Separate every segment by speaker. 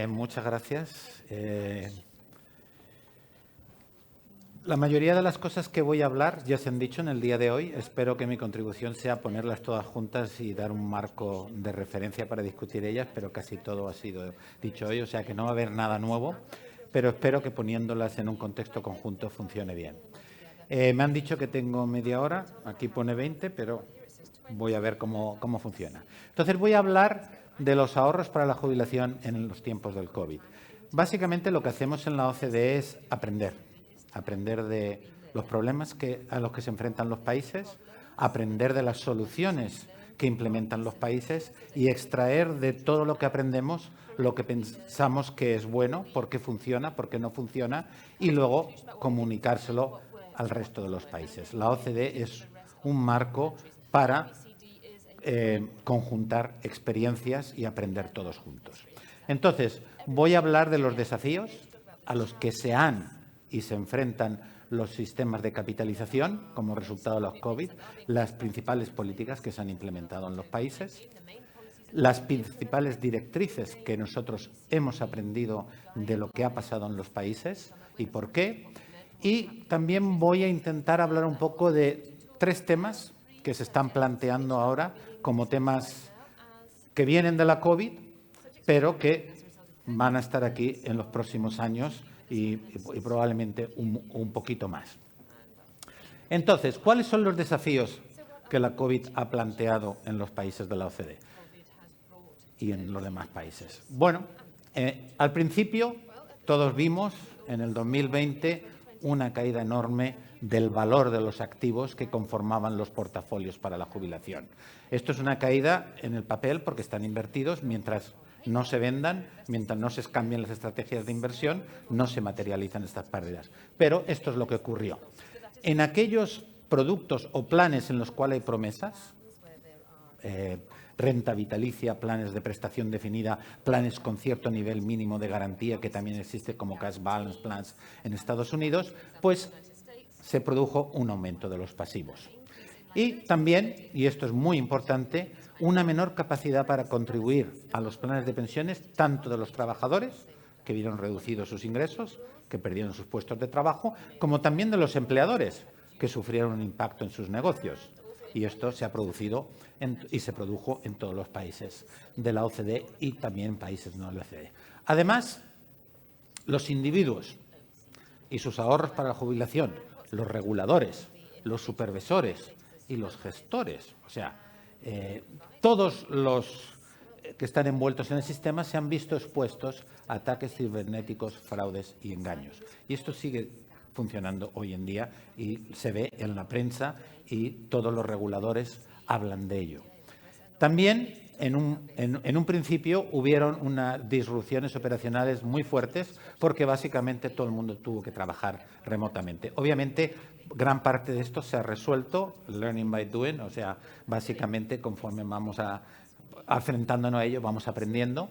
Speaker 1: Muchas gracias. La mayoría de las cosas que voy a hablar ya se han dicho en el día de hoy. Espero que mi contribución sea ponerlas todas juntas y dar un marco de referencia para discutir ellas, pero casi todo ha sido dicho hoy, o sea que no va a haber nada nuevo, pero espero que poniéndolas en un contexto conjunto funcione bien. Me han dicho que tengo media hora, aquí pone 20, pero voy a ver cómo funciona. Entonces voy a hablar de los ahorros para la jubilación en los tiempos del COVID. Básicamente lo que hacemos en la OCDE es aprender de los problemas a los que se enfrentan los países, aprender de las soluciones que implementan los países y extraer de todo lo que aprendemos lo que pensamos que es bueno, por qué funciona, por qué no funciona, y luego comunicárselo al resto de los países. La OCDE es un marco para conjuntar experiencias y aprender todos juntos. Entonces, voy a hablar de los desafíos a los que se han y se enfrentan los sistemas de capitalización como resultado de los COVID, las principales políticas que se han implementado en los países, las principales directrices que nosotros hemos aprendido de lo que ha pasado en los países y por qué. Y también voy a intentar hablar un poco de 3 temas que se están planteando ahora como temas que vienen de la COVID, pero que van a estar aquí en los próximos años y probablemente un poquito más. Entonces, ¿cuáles son los desafíos que la COVID ha planteado en los países de la OCDE y en los demás países? Bueno, al principio todos vimos en el 2020 una caída enorme del valor de los activos que conformaban los portafolios para la jubilación. Esto es una caída en el papel porque están invertidos mientras no se vendan, mientras no se cambien las estrategias de inversión, no se materializan estas pérdidas. Pero esto es lo que ocurrió. En aquellos productos o planes en los cuales hay promesas, renta vitalicia, planes de prestación definida, planes con cierto nivel mínimo de garantía, que también existe como cash balance plans en Estados Unidos, pues se produjo un aumento de los pasivos. Y también, y esto es muy importante, una menor capacidad para contribuir a los planes de pensiones, tanto de los trabajadores, que vieron reducidos sus ingresos, que perdieron sus puestos de trabajo, como también de los empleadores, que sufrieron un impacto en sus negocios. Y esto se ha producido y se produjo en todos los países de la OCDE y también en países no de la OCDE. Además, los individuos y sus ahorros para la jubilación, los reguladores, los supervisores y los gestores, o sea, todos los que están envueltos en el sistema se han visto expuestos a ataques cibernéticos, fraudes y engaños. Y esto sigue funcionando hoy en día y se ve en la prensa y todos los reguladores hablan de ello. También en un principio hubieron unas disrupciones operacionales muy fuertes porque básicamente todo el mundo tuvo que trabajar remotamente. Obviamente, gran parte de esto se ha resuelto, learning by doing, o sea, básicamente conforme vamos enfrentándonos a ello, vamos aprendiendo,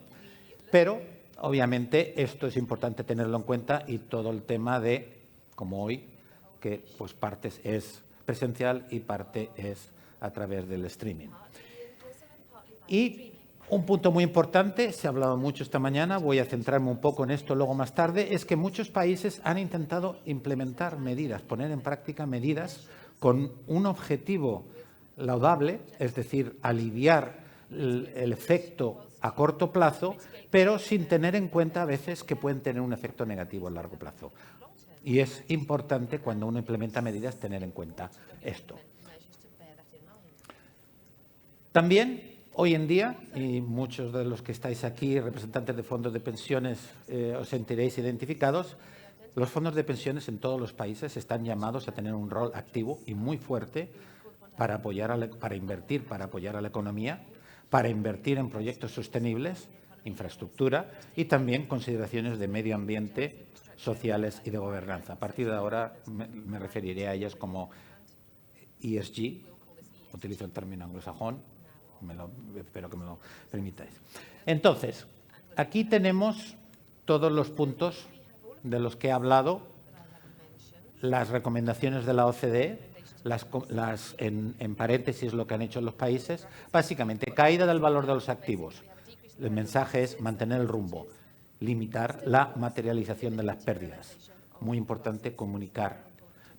Speaker 1: pero obviamente esto es importante tenerlo en cuenta y todo el tema de, como hoy, que pues parte es presencial y parte es a través del streaming. Y un punto muy importante, se ha hablado mucho esta mañana, voy a centrarme un poco en esto luego más tarde, es que muchos países han intentado implementar medidas, poner en práctica medidas con un objetivo laudable, es decir, aliviar el efecto a corto plazo, pero sin tener en cuenta a veces que pueden tener un efecto negativo a largo plazo. Y es importante cuando uno implementa medidas tener en cuenta esto. También, hoy en día, y muchos de los que estáis aquí, representantes de fondos de pensiones, os sentiréis identificados, los fondos de pensiones en todos los países están llamados a tener un rol activo y muy fuerte para invertir, para apoyar a la economía, para invertir en proyectos sostenibles, infraestructura y también consideraciones de medio ambiente, sociales y de gobernanza. A partir de ahora me referiré a ellas como ESG, utilizo el término anglosajón, espero que me lo permitáis. Entonces, aquí tenemos todos los puntos de los que he hablado, las recomendaciones de la OCDE, en paréntesis lo que han hecho los países, básicamente caída del valor de los activos. El mensaje es mantener el rumbo. limitar la materialización de las pérdidas. Muy importante comunicar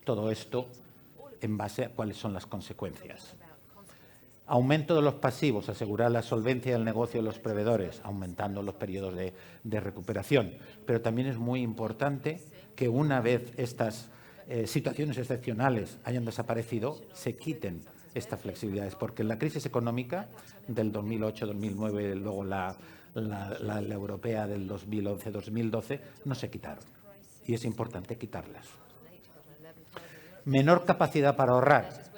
Speaker 1: todo esto en base a cuáles son las consecuencias. Aumento de los pasivos, asegurar la solvencia del negocio de los proveedores, aumentando los periodos de recuperación. Pero también es muy importante que una vez estas situaciones excepcionales hayan desaparecido, se quiten estas flexibilidades, porque en la crisis económica del 2008-2009, luego la europea del 2011-2012, no se quitaron. Y es importante quitarlas. Menor capacidad para ahorrar.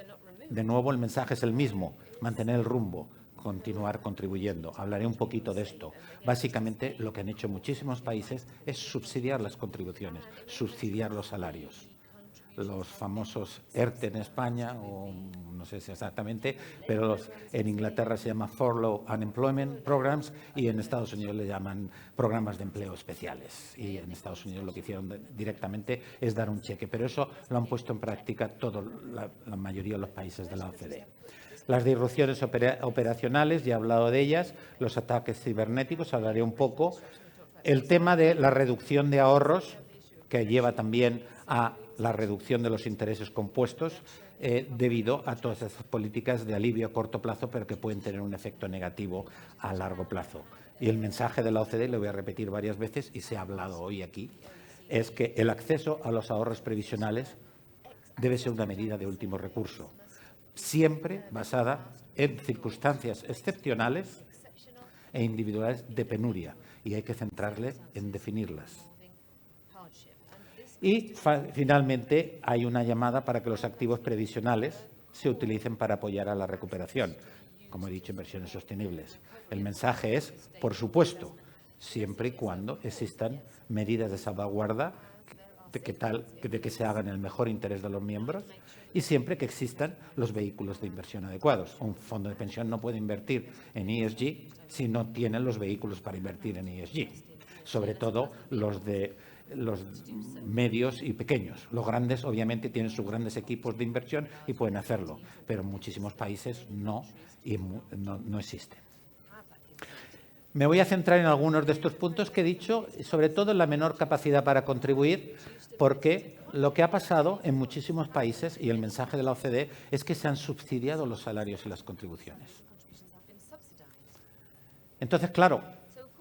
Speaker 1: De nuevo, el mensaje es el mismo, mantener el rumbo, continuar contribuyendo. Hablaré un poquito de esto. Básicamente, lo que han hecho muchísimos países es subsidiar las contribuciones, subsidiar los salarios. Los famosos ERTE en España, o no sé si exactamente, pero en Inglaterra se llama Furlough Unemployment Programs y en Estados Unidos le llaman programas de empleo especiales. Y en Estados Unidos lo que hicieron directamente es dar un cheque, pero eso lo han puesto en práctica la mayoría de los países de la OCDE. Las disrupciones operacionales, ya he hablado de ellas, los ataques cibernéticos, hablaré un poco. El tema de la reducción de ahorros, que lleva también a la reducción de los intereses compuestos debido a todas esas políticas de alivio a corto plazo, pero que pueden tener un efecto negativo a largo plazo. Y el mensaje de la OCDE, lo voy a repetir varias veces y se ha hablado hoy aquí, es que el acceso a los ahorros previsionales debe ser una medida de último recurso, siempre basada en circunstancias excepcionales e individuales de penuria, y hay que centrarle en definirlas. Y finalmente hay una llamada para que los activos previsionales se utilicen para apoyar a la recuperación, como he dicho, inversiones sostenibles. El mensaje es, por supuesto, siempre y cuando existan medidas de salvaguarda de que se hagan en el mejor interés de los miembros y siempre que existan los vehículos de inversión adecuados. Un fondo de pensión no puede invertir en ESG si no tiene los vehículos para invertir en ESG, sobre todo los medios y pequeños. Los grandes, obviamente, tienen sus grandes equipos de inversión y pueden hacerlo, pero en muchísimos países no existen. Me voy a centrar en algunos de estos puntos que he dicho, sobre todo en la menor capacidad para contribuir, porque lo que ha pasado en muchísimos países, y el mensaje de la OCDE, es que se han subsidiado los salarios y las contribuciones. Entonces, claro,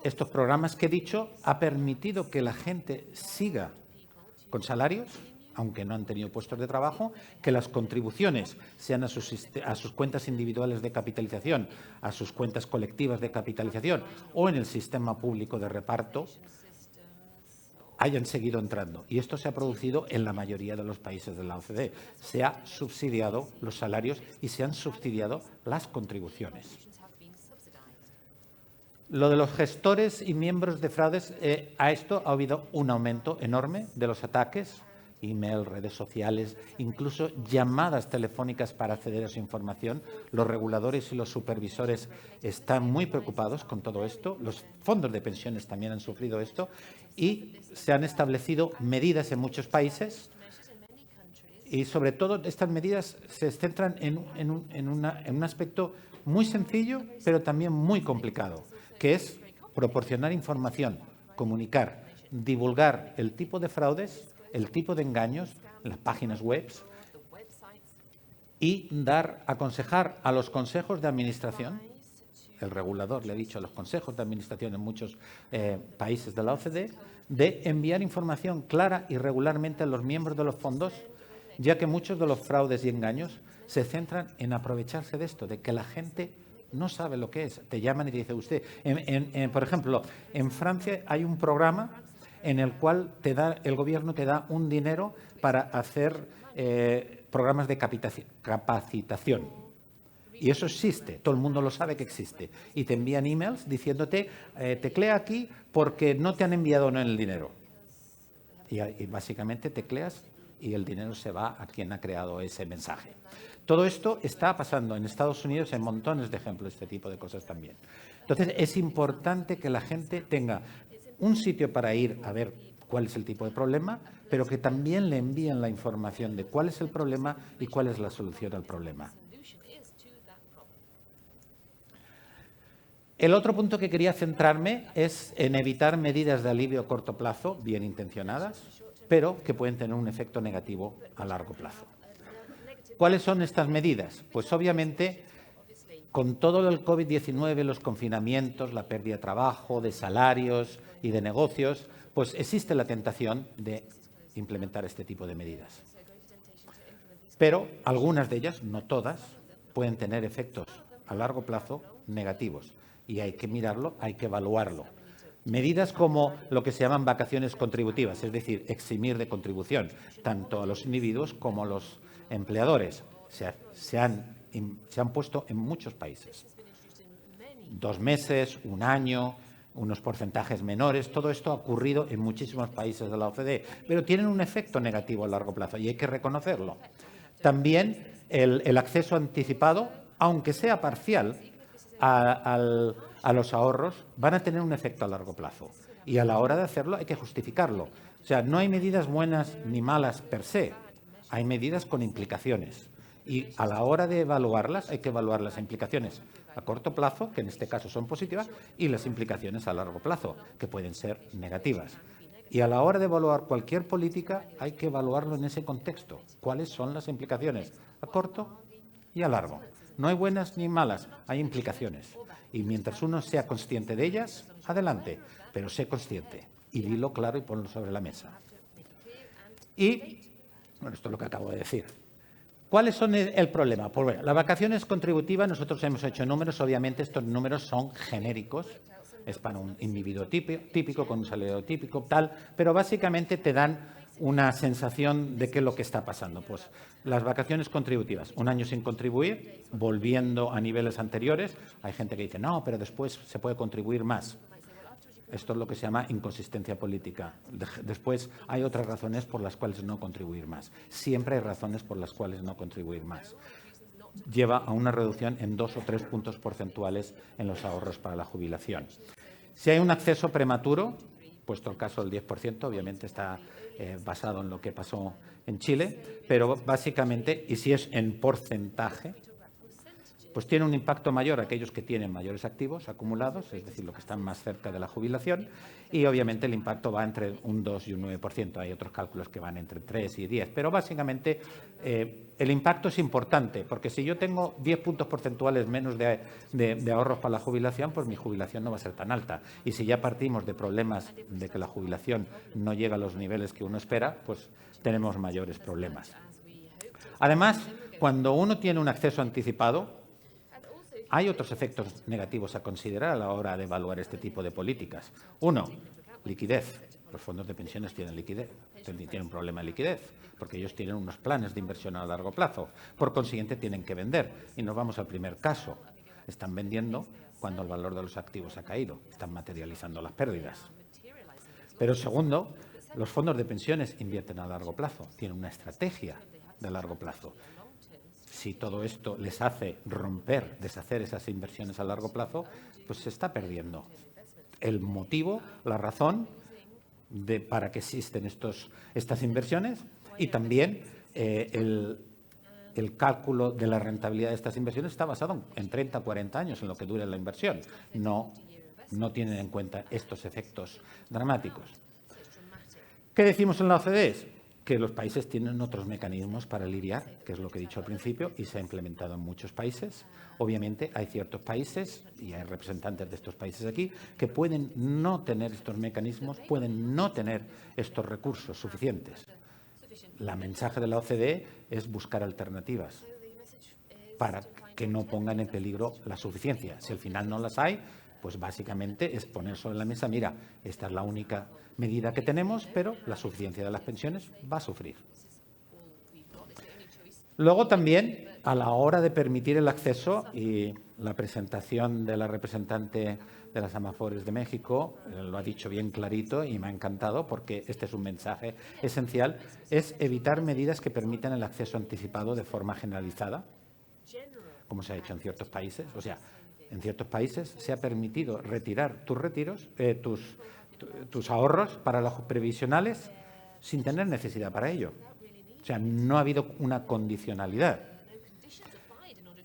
Speaker 1: estos programas que he dicho han permitido que la gente siga con salarios, aunque no han tenido puestos de trabajo, que las contribuciones sean a sus cuentas individuales de capitalización, a sus cuentas colectivas de capitalización o en el sistema público de reparto, hayan seguido entrando. Y esto se ha producido en la mayoría de los países de la OCDE. Se ha subsidiado los salarios y se han subsidiado las contribuciones. Lo de los gestores y miembros de fraudes, a esto ha habido un aumento enorme de los ataques, email, redes sociales, incluso llamadas telefónicas para acceder a su información. Los reguladores y los supervisores están muy preocupados con todo esto. Los fondos de pensiones también han sufrido esto y se han establecido medidas en muchos países y, sobre todo, estas medidas se centran en un aspecto muy sencillo, pero también muy complicado, que es proporcionar información, comunicar, divulgar el tipo de fraudes, el tipo de engaños en las páginas web y aconsejar a los consejos de administración. El regulador le ha dicho a los consejos de administración en muchos países de la OCDE de enviar información clara y regularmente a los miembros de los fondos, ya que muchos de los fraudes y engaños se centran en aprovecharse de esto, de que la gente no sabe lo que es. Te llaman y te dice usted. Por ejemplo, en Francia hay un programa en el cual el gobierno te da un dinero para hacer programas de capacitación. Y eso existe, todo el mundo lo sabe que existe. Y te envían emails diciéndote, teclea aquí porque no te han enviado el dinero. Y básicamente tecleas y el dinero se va a quien ha creado ese mensaje. Todo esto está pasando en Estados Unidos, en montones de ejemplos de este tipo de cosas también. Entonces, es importante que la gente tenga un sitio para ir a ver cuál es el tipo de problema, pero que también le envíen la información de cuál es el problema y cuál es la solución al problema. El otro punto que quería centrarme es en evitar medidas de alivio a corto plazo, bien intencionadas, pero que pueden tener un efecto negativo a largo plazo. ¿Cuáles son estas medidas? Pues obviamente, con todo el COVID-19, los confinamientos, la pérdida de trabajo, de salarios y de negocios, pues existe la tentación de implementar este tipo de medidas. Pero algunas de ellas, no todas, pueden tener efectos a largo plazo negativos y hay que mirarlo, hay que evaluarlo. Medidas como lo que se llaman vacaciones contributivas, es decir, eximir de contribución tanto a los individuos como a los empleadores, se han puesto en muchos países. 2 meses, 1 año, unos porcentajes menores, todo esto ha ocurrido en muchísimos países de la OCDE, pero tienen un efecto negativo a largo plazo y hay que reconocerlo. También el acceso anticipado, aunque sea parcial, a los ahorros, van a tener un efecto a largo plazo. Y a la hora de hacerlo hay que justificarlo. O sea, no hay medidas buenas ni malas per se, hay medidas con implicaciones. Y a la hora de evaluarlas hay que evaluar las implicaciones a corto plazo, que en este caso son positivas, y las implicaciones a largo plazo, que pueden ser negativas. Y a la hora de evaluar cualquier política hay que evaluarlo en ese contexto. ¿Cuáles son las implicaciones a corto y a largo? No hay buenas ni malas, hay implicaciones. Y mientras uno sea consciente de ellas, adelante, pero sé consciente y dilo claro y ponlo sobre la mesa. Y, bueno, esto es lo que acabo de decir. ¿Cuáles son el problema? Pues bueno, las vacaciones contributivas, nosotros hemos hecho números, obviamente estos números son genéricos, es para un individuo típico, con un salario típico, tal, pero básicamente te dan una sensación de qué es lo que está pasando. Pues las vacaciones contributivas, 1 año sin contribuir, volviendo a niveles anteriores, hay gente que dice, no, pero después se puede contribuir más. Esto es lo que se llama inconsistencia política. Después hay otras razones por las cuales no contribuir más. Siempre hay razones por las cuales no contribuir más. Lleva a una reducción en 2 o 3 puntos porcentuales en los ahorros para la jubilación. Si hay un acceso prematuro, puesto el caso del 10%, obviamente está basado en lo que pasó en Chile, pero básicamente, y si es en porcentaje, pues tiene un impacto mayor a aquellos que tienen mayores activos acumulados, es decir, los que están más cerca de la jubilación, y obviamente el impacto va entre un 2 y un 9%. Hay otros cálculos que van entre 3 y 10, pero básicamente el impacto es importante, porque si yo tengo 10 puntos porcentuales menos de ahorros para la jubilación, pues mi jubilación no va a ser tan alta. Y si ya partimos de problemas de que la jubilación no llega a los niveles que uno espera, pues tenemos mayores problemas. Además, cuando uno tiene un acceso anticipado, hay otros efectos negativos a considerar a la hora de evaluar este tipo de políticas. Uno, liquidez. Los fondos de pensiones tienen liquidez, tienen un problema de liquidez, porque ellos tienen unos planes de inversión a largo plazo. Por consiguiente, tienen que vender. Y nos vamos al primer caso. Están vendiendo cuando el valor de los activos ha caído. Están materializando las pérdidas. Pero segundo, los fondos de pensiones invierten a largo plazo. Tienen una estrategia de largo plazo. Si todo esto les hace romper, deshacer esas inversiones a largo plazo, pues se está perdiendo el motivo, la razón para que existen estas inversiones y también el cálculo de la rentabilidad de estas inversiones está basado en 30 o 40 años en lo que dure la inversión. No tienen en cuenta estos efectos dramáticos. ¿Qué decimos en la OCDE? Que los países tienen otros mecanismos para lidiar, que es lo que he dicho al principio, y se ha implementado en muchos países. Obviamente hay ciertos países, y hay representantes de estos países aquí, que pueden no tener estos mecanismos, pueden no tener estos recursos suficientes. El mensaje de la OCDE es buscar alternativas para que no pongan en peligro la suficiencia. Si al final no las hay, pues básicamente es poner sobre la mesa, mira, esta es la única medida que tenemos, pero la suficiencia de las pensiones va a sufrir. Luego también, a la hora de permitir el acceso, y la presentación de la representante de las Amafores de México lo ha dicho bien clarito y me ha encantado porque este es un mensaje esencial, es evitar medidas que permitan el acceso anticipado de forma generalizada, como se ha hecho en ciertos países. O sea, en ciertos países se ha permitido retirar tus ahorros para los previsionales sin tener necesidad para ello. O sea, no ha habido una condicionalidad.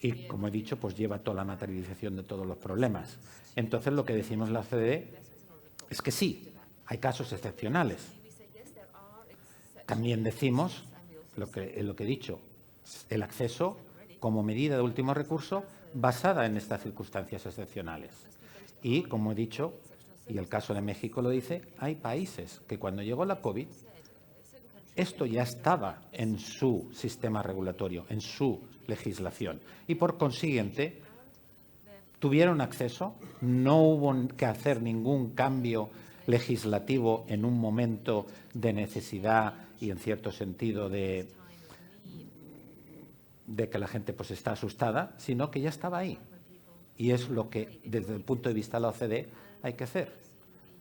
Speaker 1: y, como he dicho, pues lleva toda la materialización de todos los problemas. Entonces, lo que decimos la OCDE es que sí, hay casos excepcionales. También decimos, lo que he dicho, el acceso como medida de último recurso basada en estas circunstancias excepcionales. Y, como he dicho, y el caso de México lo dice, hay países que cuando llegó la COVID, esto ya estaba en su sistema regulatorio, en su legislación. Y, por consiguiente, tuvieron acceso, no hubo que hacer ningún cambio legislativo en un momento de necesidad y, en cierto sentido, de que la gente pues está asustada, sino que ya estaba ahí. Y es lo que, desde el punto de vista de la OCDE, hay que hacer.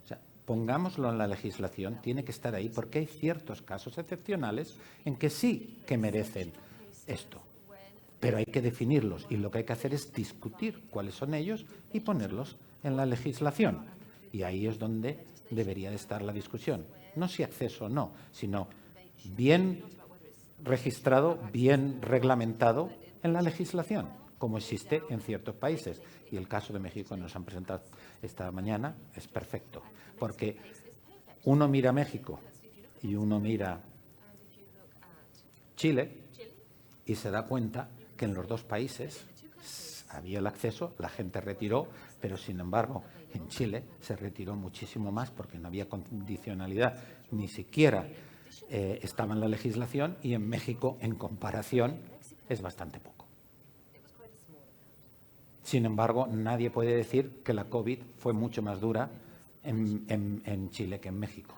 Speaker 1: O sea, pongámoslo en la legislación, tiene que estar ahí, porque hay ciertos casos excepcionales en que sí que merecen esto. Pero hay que definirlos y lo que hay que hacer es discutir cuáles son ellos y ponerlos en la legislación. Y ahí es donde debería de estar la discusión. No si acceso o no, sino bien registrado, bien reglamentado en la legislación, como existe en ciertos países. Y el caso de México que nos han presentado esta mañana es perfecto, porque uno mira México y uno mira Chile y se da cuenta que en los dos países había el acceso, la gente retiró, pero sin embargo en Chile se retiró muchísimo más porque no había condicionalidad, ni siquiera estaba en la legislación, y en México, en comparación, es bastante poco. Sin embargo, nadie puede decir que la COVID fue mucho más dura en Chile que en México.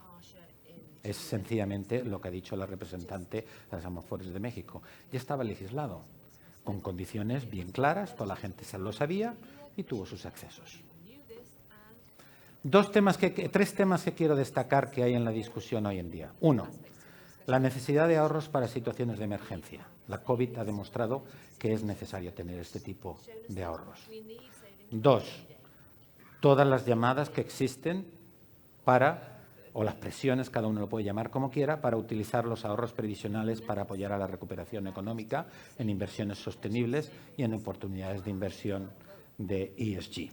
Speaker 1: Es sencillamente lo que ha dicho la representante de las Amofores de México. Ya estaba legislado, con condiciones bien claras, toda la gente se lo sabía y tuvo sus accesos. Tres temas que quiero destacar que hay en la discusión hoy en día. Uno, la necesidad de ahorros para situaciones de emergencia. La COVID ha demostrado que es necesario tener este tipo de ahorros. Dos, todas las llamadas que existen o las presiones, cada uno lo puede llamar como quiera, para utilizar los ahorros previsionales para apoyar a la recuperación económica en inversiones sostenibles y en oportunidades de inversión de ESG.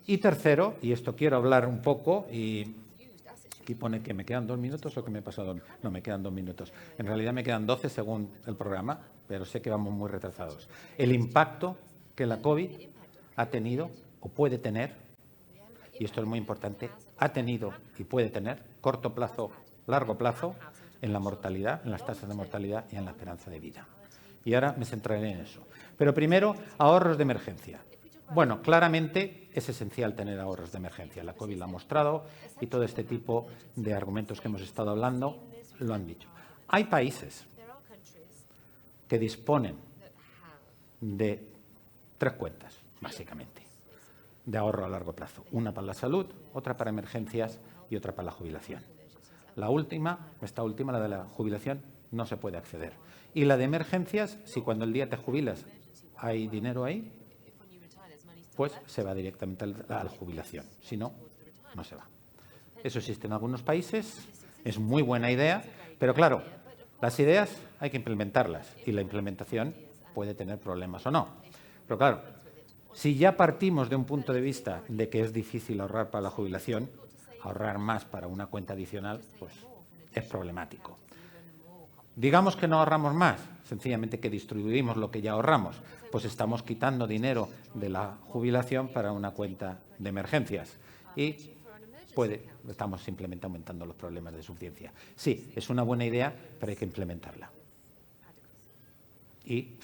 Speaker 1: Y tercero, y esto quiero hablar un poco, y aquí pone que me quedan 2 minutos o que me he pasado. No, me quedan 2 minutos. En realidad me quedan 12 según el programa, pero sé que vamos muy retrasados. El impacto que la COVID ha tenido o puede tener, y esto es muy importante, ha tenido y puede tener corto plazo, largo plazo, en la mortalidad, en las tasas de mortalidad y en la esperanza de vida. Y ahora me centraré en eso. Pero primero, ahorros de emergencia. Bueno, claramente es esencial tener ahorros de emergencia. La COVID lo ha mostrado y todo este tipo de argumentos que hemos estado hablando lo han dicho. Hay países que disponen de 3 cuentas, básicamente, de ahorro a largo plazo. Una para la salud, otra para emergencias y otra para la jubilación. Esta última, la de la jubilación, no se puede acceder. Y la de emergencias, si cuando el día te jubilas hay dinero ahí, pues se va directamente a la jubilación. Si no, no se va. Eso existe en algunos países, es muy buena idea, pero claro, las ideas hay que implementarlas y la implementación puede tener problemas o no. Pero claro, si ya partimos de un punto de vista de que es difícil ahorrar para la jubilación, ahorrar más para una cuenta adicional, pues es problemático. Digamos que no ahorramos más, sencillamente que distribuimos lo que ya ahorramos, pues estamos quitando dinero de la jubilación para una cuenta de emergencias y estamos simplemente aumentando los problemas de suficiencia. Sí, es una buena idea, pero hay que implementarla. Y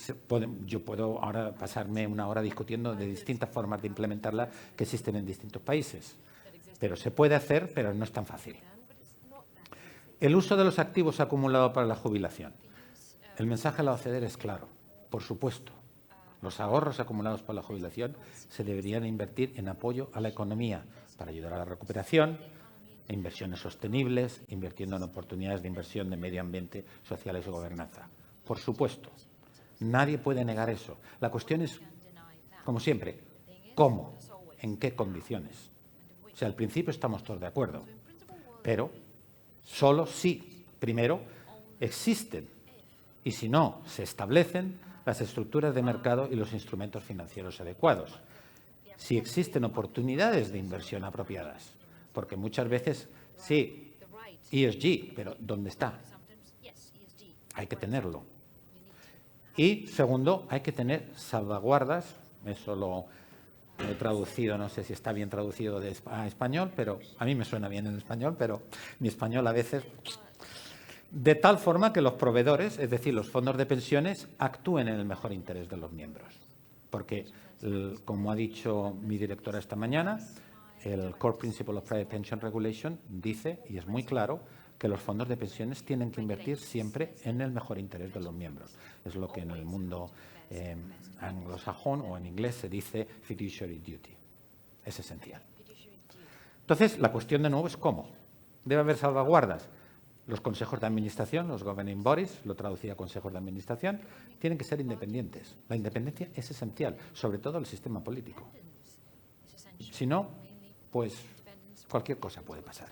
Speaker 1: yo puedo ahora pasarme una hora discutiendo de distintas formas de implementarla que existen en distintos países. Pero se puede hacer, pero no es tan fácil. El uso de los activos acumulados para la jubilación. El mensaje de la OCDE es claro, por supuesto. Los ahorros acumulados para la jubilación se deberían invertir en apoyo a la economía para ayudar a la recuperación, en inversiones sostenibles, invirtiendo en oportunidades de inversión de medio ambiente, sociales y gobernanza. Por supuesto. Nadie puede negar eso. La cuestión es, como siempre, ¿cómo? ¿En qué condiciones? O sea, al principio estamos todos de acuerdo, pero solo si, primero, existen y si no, se establecen las estructuras de mercado y los instrumentos financieros adecuados. Si existen oportunidades de inversión apropiadas, porque muchas veces, sí, ESG, pero ¿dónde está? Hay que tenerlo. Y segundo, hay que tener salvaguardas, eso lo he traducido, no sé si está bien traducido a español, pero a mí me suena bien en español, pero mi español a veces... De tal forma que los proveedores, es decir, los fondos de pensiones, actúen en el mejor interés de los miembros. Porque, como ha dicho mi directora esta mañana, el Core Principle of Private Pension Regulation dice, y es muy claro, que los fondos de pensiones tienen que invertir siempre en el mejor interés de los miembros. Es lo que en el mundo anglosajón o en inglés se dice fiduciary duty. Es esencial. Entonces, la cuestión de nuevo es cómo. Debe haber salvaguardas. Los consejos de administración, los governing bodies, lo traducía a consejos de administración, tienen que ser independientes. La independencia es esencial, sobre todo el sistema político. Si no, pues cualquier cosa puede pasar.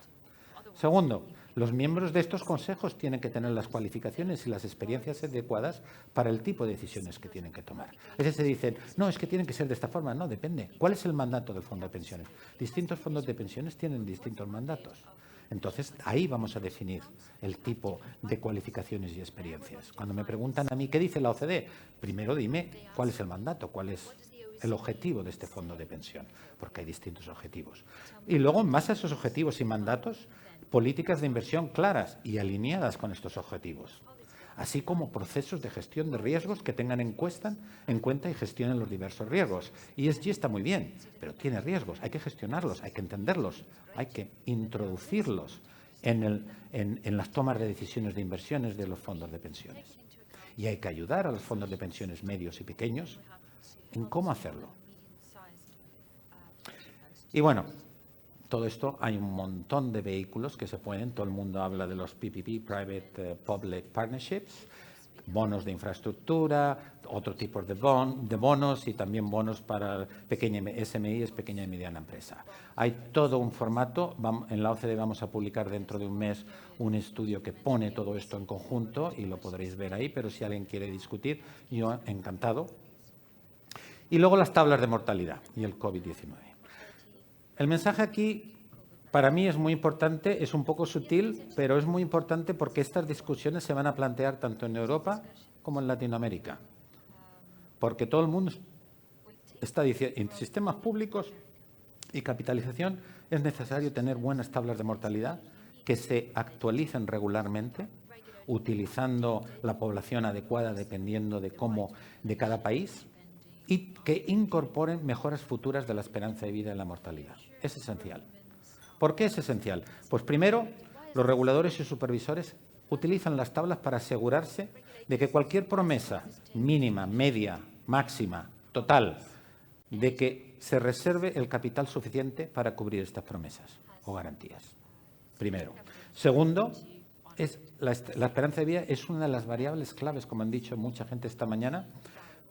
Speaker 1: Segundo, los miembros de estos consejos tienen que tener las cualificaciones y las experiencias adecuadas para el tipo de decisiones que tienen que tomar. A veces se dicen, no, es que tienen que ser de esta forma. No, depende. ¿Cuál es el mandato del fondo de pensiones? Distintos fondos de pensiones tienen distintos mandatos. Entonces, ahí vamos a definir el tipo de cualificaciones y experiencias. Cuando me preguntan a mí, ¿qué dice la OCDE? Primero dime cuál es el mandato, cuál es el objetivo de este fondo de pensión, porque hay distintos objetivos. Y luego, en base a esos objetivos y mandatos, políticas de inversión claras y alineadas con estos objetivos, así como procesos de gestión de riesgos que tengan en cuenta y gestionen los diversos riesgos. ESG está muy bien, pero tiene riesgos, hay que gestionarlos, hay que entenderlos, hay que introducirlos en las tomas de decisiones de inversiones de los fondos de pensiones. Y hay que ayudar a los fondos de pensiones medios y pequeños en cómo hacerlo. Y bueno, todo esto hay un montón de vehículos que se pueden, todo el mundo habla de los PPP, Private Public Partnerships, bonos de infraestructura, otro tipo de bonos y también bonos para pequeña SMI, es pequeña y mediana empresa. Hay todo un formato, en la OCDE vamos a publicar dentro de un mes un estudio que pone todo esto en conjunto y lo podréis ver ahí, pero si alguien quiere discutir, yo encantado. Y luego las tablas de mortalidad y el COVID-19. El mensaje aquí, para mí, es muy importante, es un poco sutil, pero es muy importante porque estas discusiones se van a plantear tanto en Europa como en Latinoamérica. Porque todo el mundo está diciendo, en sistemas públicos y capitalización es necesario tener buenas tablas de mortalidad que se actualicen regularmente, utilizando la población adecuada dependiendo de cada país, y que incorporen mejoras futuras de la esperanza de vida y la mortalidad. Es esencial. ¿Por qué es esencial? Pues primero, los reguladores y supervisores utilizan las tablas para asegurarse de que cualquier promesa mínima, media, máxima, total, de que se reserve el capital suficiente para cubrir estas promesas o garantías. Primero. Segundo, la esperanza de vida es una de las variables claves, como han dicho mucha gente esta mañana,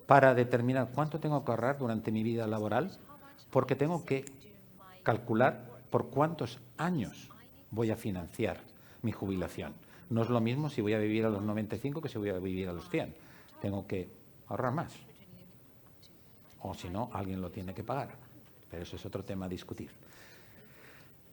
Speaker 1: para determinar cuánto tengo que ahorrar durante mi vida laboral, porque tengo que calcular por cuántos años voy a financiar mi jubilación. No es lo mismo si voy a vivir a los 95 que si voy a vivir a los 100. Tengo que ahorrar más. O si no, alguien lo tiene que pagar. Pero eso es otro tema a discutir.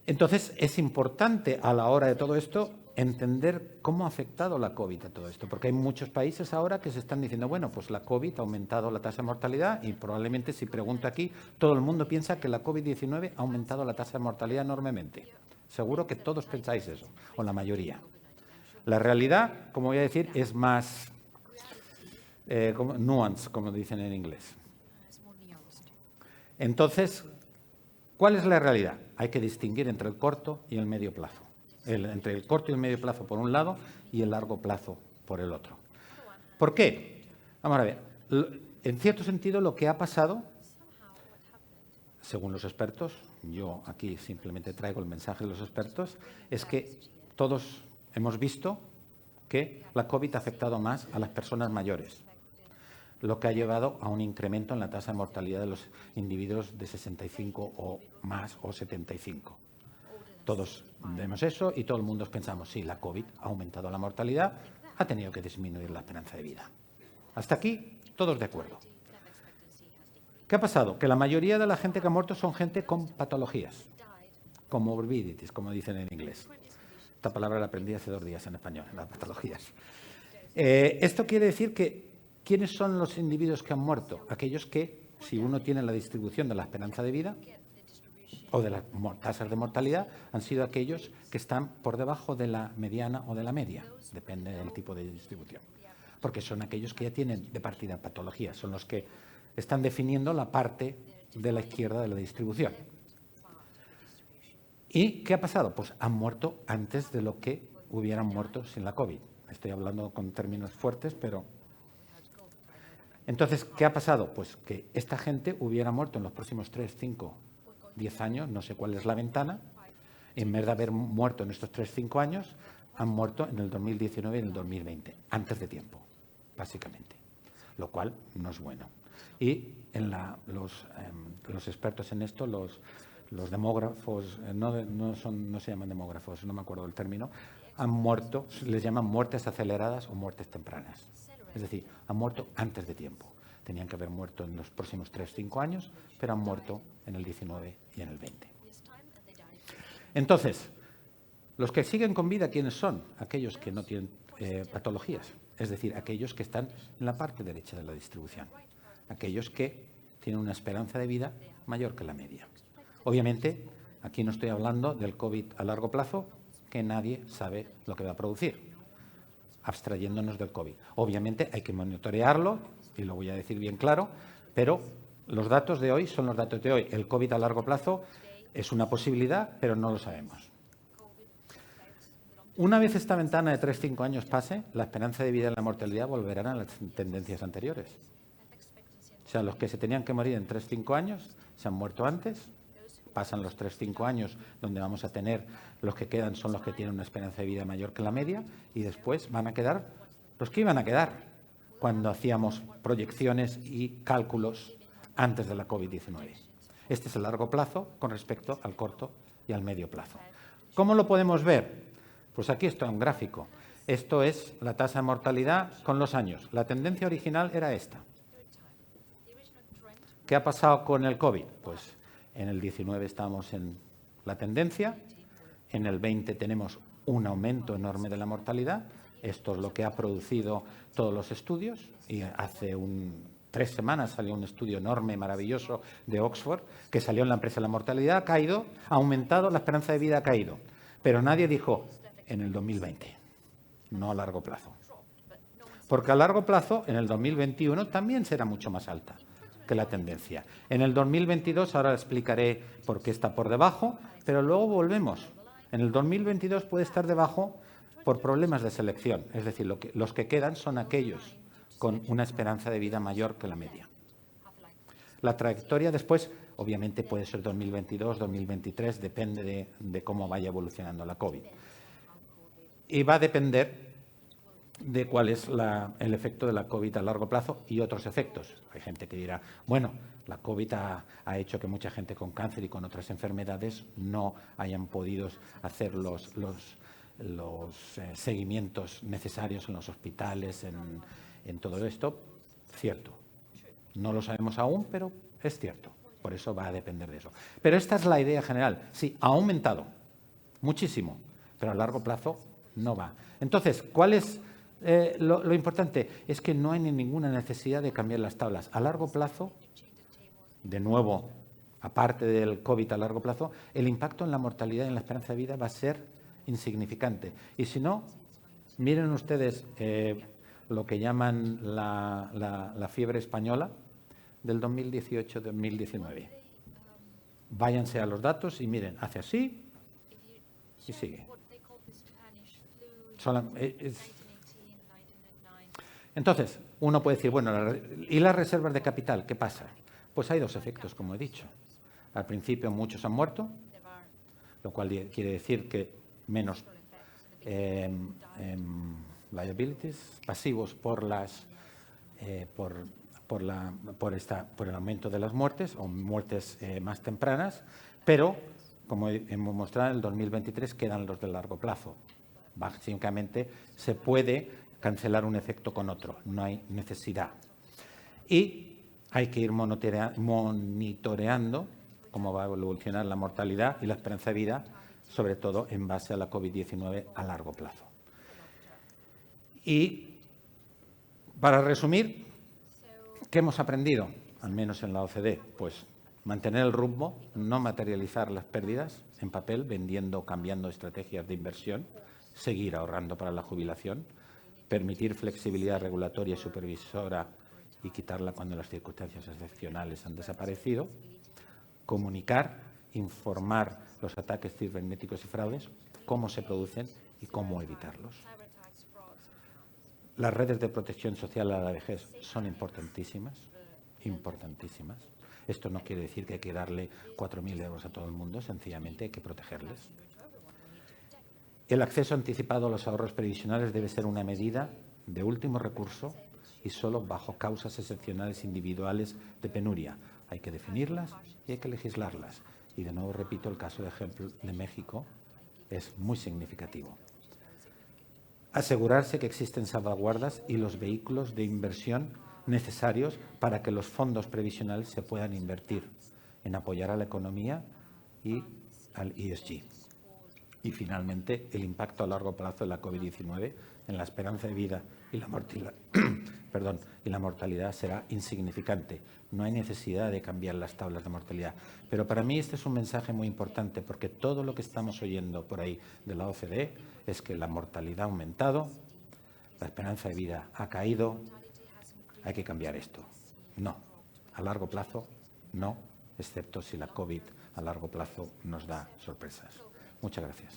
Speaker 1: Entonces, es importante a la hora de todo esto entender cómo ha afectado la COVID a todo esto, porque hay muchos países ahora que se están diciendo, bueno, pues la COVID ha aumentado la tasa de mortalidad y probablemente si pregunto aquí, todo el mundo piensa que la COVID-19 ha aumentado la tasa de mortalidad enormemente. Seguro que todos pensáis eso, o la mayoría. La realidad, como voy a decir, es más nuance, como dicen en inglés. Entonces, ¿cuál es la realidad? Hay que distinguir entre el corto y el medio plazo. Entre el corto y el medio plazo por un lado y el largo plazo por el otro. ¿Por qué? Vamos a ver. En cierto sentido, lo que ha pasado, según los expertos, yo aquí simplemente traigo el mensaje de los expertos, es que todos hemos visto que la COVID ha afectado más a las personas mayores, lo que ha llevado a un incremento en la tasa de mortalidad de los individuos de 65 o más o 75. Todos vemos eso y todo el mundo pensamos, sí, la COVID ha aumentado la mortalidad, ha tenido que disminuir la esperanza de vida. Hasta aquí todos de acuerdo. ¿Qué ha pasado? Que la mayoría de la gente que ha muerto son gente con patologías, comorbidities, como dicen en inglés. Esta palabra la aprendí hace 2 días en español, las patologías. Esto quiere decir que, ¿quiénes son los individuos que han muerto? Aquellos que, si uno tiene la distribución de la esperanza de vida o de las tasas de mortalidad, han sido aquellos que están por debajo de la mediana o de la media, depende del tipo de distribución. Porque son aquellos que ya tienen de partida patologías, son los que están definiendo la parte de la izquierda de la distribución. ¿Y qué ha pasado? Pues han muerto antes de lo que hubieran muerto sin la COVID. Estoy hablando con términos fuertes, pero... Entonces, ¿qué ha pasado? Pues que esta gente hubiera muerto en los próximos 3, 5, 10 años, no sé cuál es la ventana. En vez de haber muerto en estos 3, 5 años, han muerto en el 2019 y en el 2020, antes de tiempo, básicamente, lo cual no es bueno. Y los expertos en esto, los demógrafos, no se llaman demógrafos, no me acuerdo del término, han muerto, les llaman muertes aceleradas o muertes tempranas. Es decir, han muerto antes de tiempo. Tenían que haber muerto en los próximos 3, 5 años, pero han muerto en el 19 y en el 20. Entonces, los que siguen con vida, ¿quiénes son? Aquellos que no tienen patologías, es decir, aquellos que están en la parte derecha de la distribución, aquellos que tienen una esperanza de vida mayor que la media. Obviamente, aquí no estoy hablando del COVID a largo plazo, que nadie sabe lo que va a producir, abstrayéndonos del COVID. Obviamente hay que monitorearlo, y lo voy a decir bien claro, pero los datos de hoy son los datos de hoy. El COVID a largo plazo es una posibilidad, pero no lo sabemos. Una vez esta ventana de 3-5 años pase, la esperanza de vida y la mortalidad volverán a las tendencias anteriores. O sea, los que se tenían que morir en 3-5 años se han muerto antes, pasan los 3-5 años donde vamos a tener, los que quedan son los que tienen una esperanza de vida mayor que la media, y después van a quedar los que iban a quedar cuando hacíamos proyecciones y cálculos antes de la COVID-19. Este es el largo plazo con respecto al corto y al medio plazo. ¿Cómo lo podemos ver? Pues aquí está un gráfico. Esto es la tasa de mortalidad con los años. La tendencia original era esta. ¿Qué ha pasado con el COVID? Pues en el 19 estamos en la tendencia, en el 20 tenemos un aumento enorme de la mortalidad. Esto es lo que ha producido todos los estudios, y hace 3 semanas salió un estudio enorme, maravilloso, de Oxford, que salió en la empresa. La mortalidad ha caído, ha aumentado, la esperanza de vida ha caído. Pero nadie dijo en el 2020, no a largo plazo. Porque a largo plazo, en el 2021, también será mucho más alta que la tendencia. En el 2022, ahora explicaré por qué está por debajo, pero luego volvemos. En el 2022 puede estar debajo por problemas de selección, es decir, los que quedan son aquellos con una esperanza de vida mayor que la media. La trayectoria después, obviamente, puede ser 2022, 2023, depende de cómo vaya evolucionando la COVID. Y va a depender de cuál es el efecto de la COVID a largo plazo y otros efectos. Hay gente que dirá, bueno, la COVID ha hecho que mucha gente con cáncer y con otras enfermedades no hayan podido hacer los seguimientos necesarios en los hospitales, en todo esto. Cierto. No lo sabemos aún, pero es cierto. Por eso va a depender de eso. Pero esta es la idea general. Sí, ha aumentado muchísimo, pero a largo plazo no va. Entonces, ¿cuál es lo importante? Es que no hay ninguna necesidad de cambiar las tablas. A largo plazo, de nuevo, aparte del COVID a largo plazo, el impacto en la mortalidad y en la esperanza de vida va a ser insignificante. Y si no, miren ustedes lo que llaman la fiebre española del 2018-2019. Váyanse a los datos y miren, hace así y sigue. Entonces, uno puede decir, bueno, ¿y las reservas de capital? ¿Qué pasa? Pues hay 2 efectos, como he dicho. Al principio muchos han muerto, lo cual quiere decir que menos liabilities, pasivos por el aumento de las muertes o muertes más tempranas, pero, como hemos mostrado, en el 2023 quedan los de largo plazo. Básicamente se puede cancelar un efecto con otro, no hay necesidad. Y hay que ir monitoreando cómo va a evolucionar la mortalidad y la esperanza de vida, sobre todo en base a la COVID-19 a largo plazo. Y para resumir, ¿qué hemos aprendido? Al menos en la OCDE, pues mantener el rumbo, no materializar las pérdidas en papel, vendiendo, cambiando estrategias de inversión, seguir ahorrando para la jubilación, permitir flexibilidad regulatoria y supervisora y quitarla cuando las circunstancias excepcionales han desaparecido, comunicar, informar los ataques cibernéticos y fraudes, cómo se producen y cómo evitarlos. Las redes de protección social a la vejez son importantísimas, importantísimas. Esto no quiere decir que hay que darle 4.000 euros a todo el mundo, sencillamente hay que protegerles. El acceso anticipado a los ahorros previsionales debe ser una medida de último recurso y solo bajo causas excepcionales individuales de penuria. Hay que definirlas y hay que legislarlas. Y de nuevo repito, el caso de ejemplo de México es muy significativo. Asegurarse que existen salvaguardas y los vehículos de inversión necesarios para que los fondos previsionales se puedan invertir en apoyar a la economía y al ESG. Y finalmente, el impacto a largo plazo de la COVID-19 en la esperanza de vida y la mortalidad será insignificante. No hay necesidad de cambiar las tablas de mortalidad. Pero para mí este es un mensaje muy importante porque todo lo que estamos oyendo por ahí de la OCDE es que la mortalidad ha aumentado, la esperanza de vida ha caído, hay que cambiar esto. No, a largo plazo no, excepto si la COVID a largo plazo nos da sorpresas. Muchas gracias.